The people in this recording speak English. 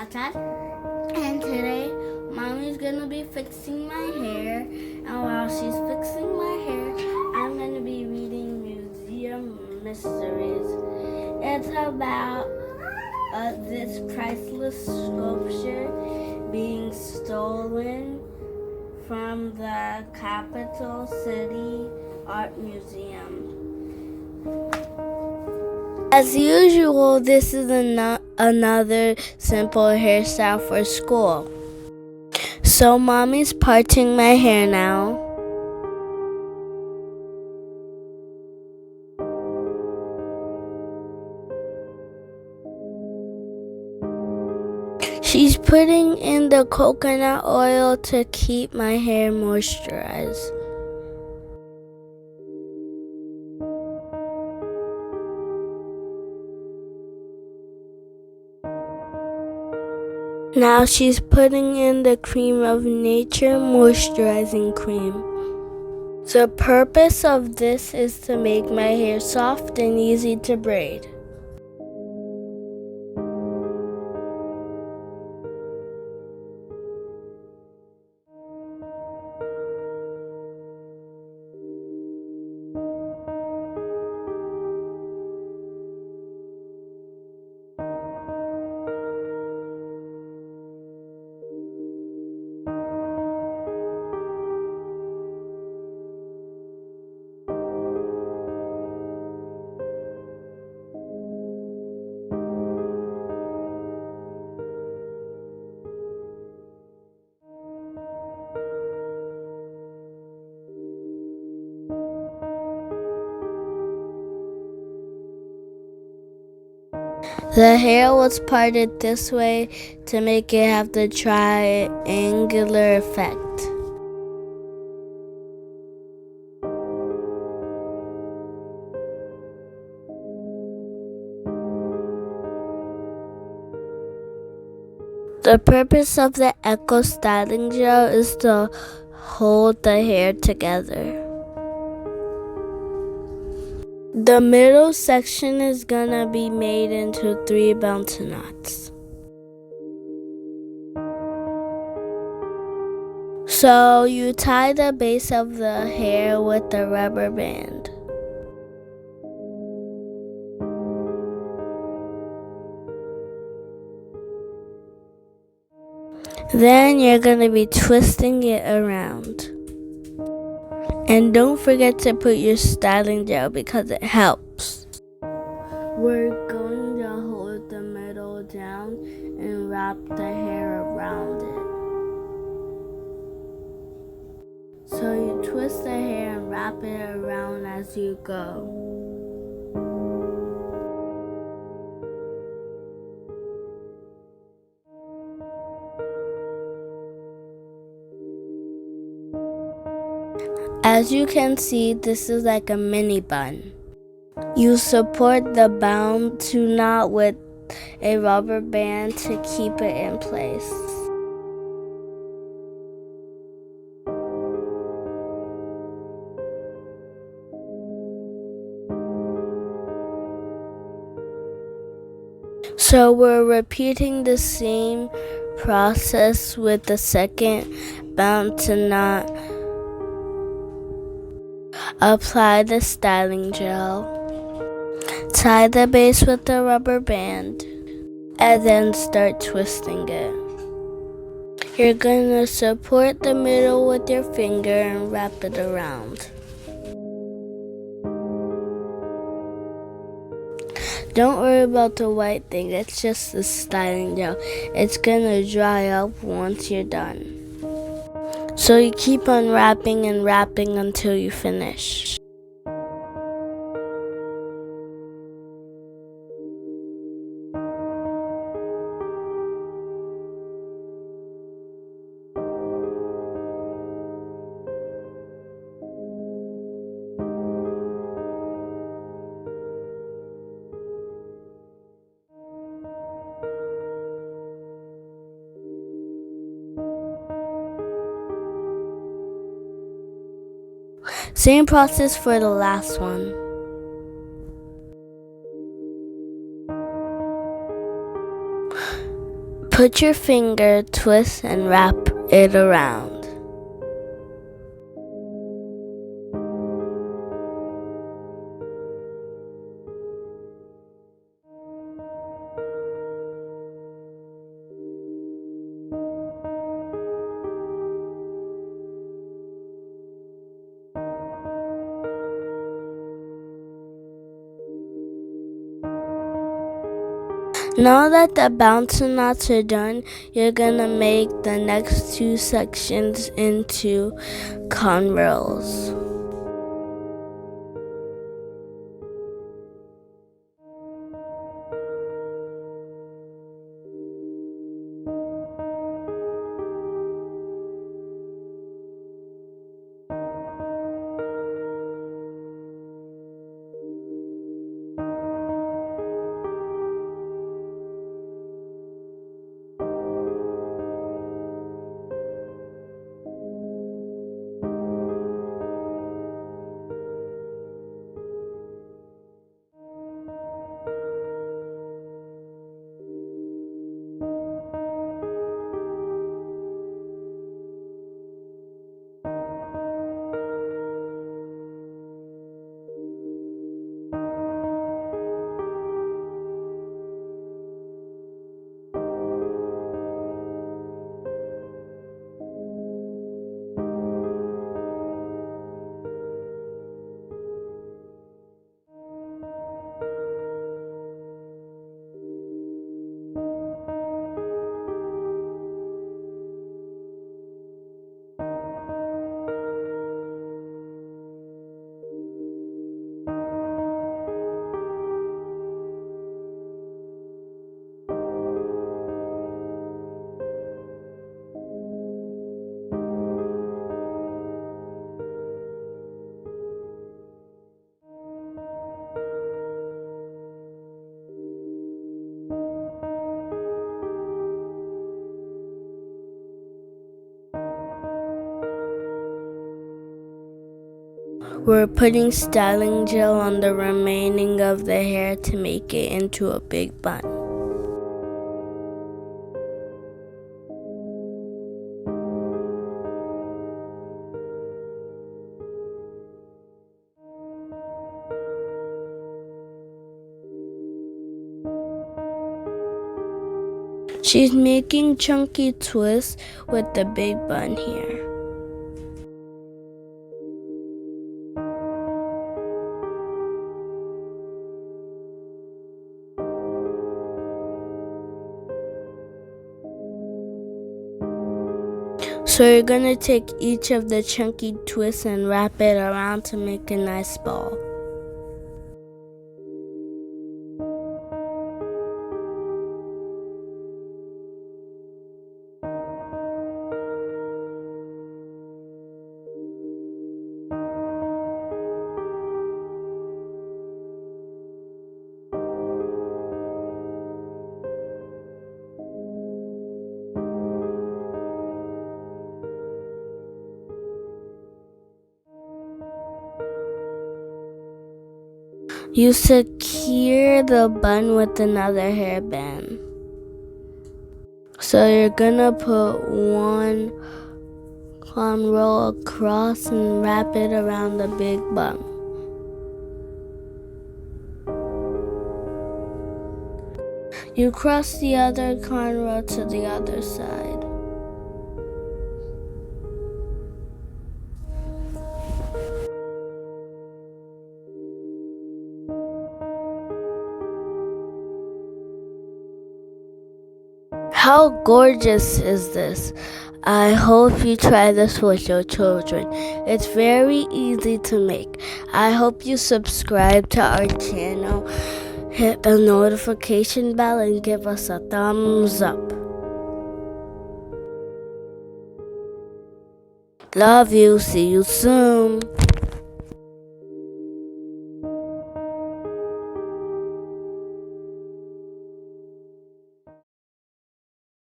podcast, and today Mommy's gonna be fixing my hair, and while she's fixing my hair, I'm gonna be reading Museum Mysteries. It's about this priceless sculpture being stolen from the capital city art museum. As usual, this is another simple hairstyle for school. So Mommy's parting my hair now. She's putting in the coconut oil to keep my hair moisturized. Now she's putting in the Creme of Nature moisturizing cream. The purpose of this is to make my hair soft and easy to braid. The hair was parted this way to make it have the triangular effect. The purpose of the Echo Styling Gel is to hold the hair together. The middle section is gonna be made into 3 Bantu knots. So you tie the base of the hair with the rubber band. Then you're gonna be twisting it around. And don't forget to put your styling gel because it helps. We're going to hold the middle down and wrap the hair around it. So you twist the hair and wrap it around as you go. As you can see, this is like a mini bun. You support the Bantu knot with a rubber band to keep it in place. So we're repeating the same process with the second Bantu knot. Apply the styling gel, tie the base with the rubber band, and then start twisting it. You're gonna support the middle with your finger and wrap it around. Don't worry about the white thing, it's just the styling gel. It's gonna dry up once you're done. So you keep on wrapping and wrapping until you finish. Same process for the last one. Put your finger, twist, and wrap it around. Now that the Bantu knots are done, you're gonna make the next two sections into cornrows. We're putting styling gel on the remaining of the hair to make it into a big bun. She's making chunky twists with the big bun here. So you're gonna take each of the chunky twists and wrap it around to make a nice ball. You secure the bun with another hairband. So you're gonna put one cornrow across and wrap it around the big bun. You cross the other cornrow to the other side. How gorgeous is this? I hope you try this with your children. It's very easy to make. I hope you subscribe to our channel, hit the notification bell, and give us a thumbs up. Love you. See you soon.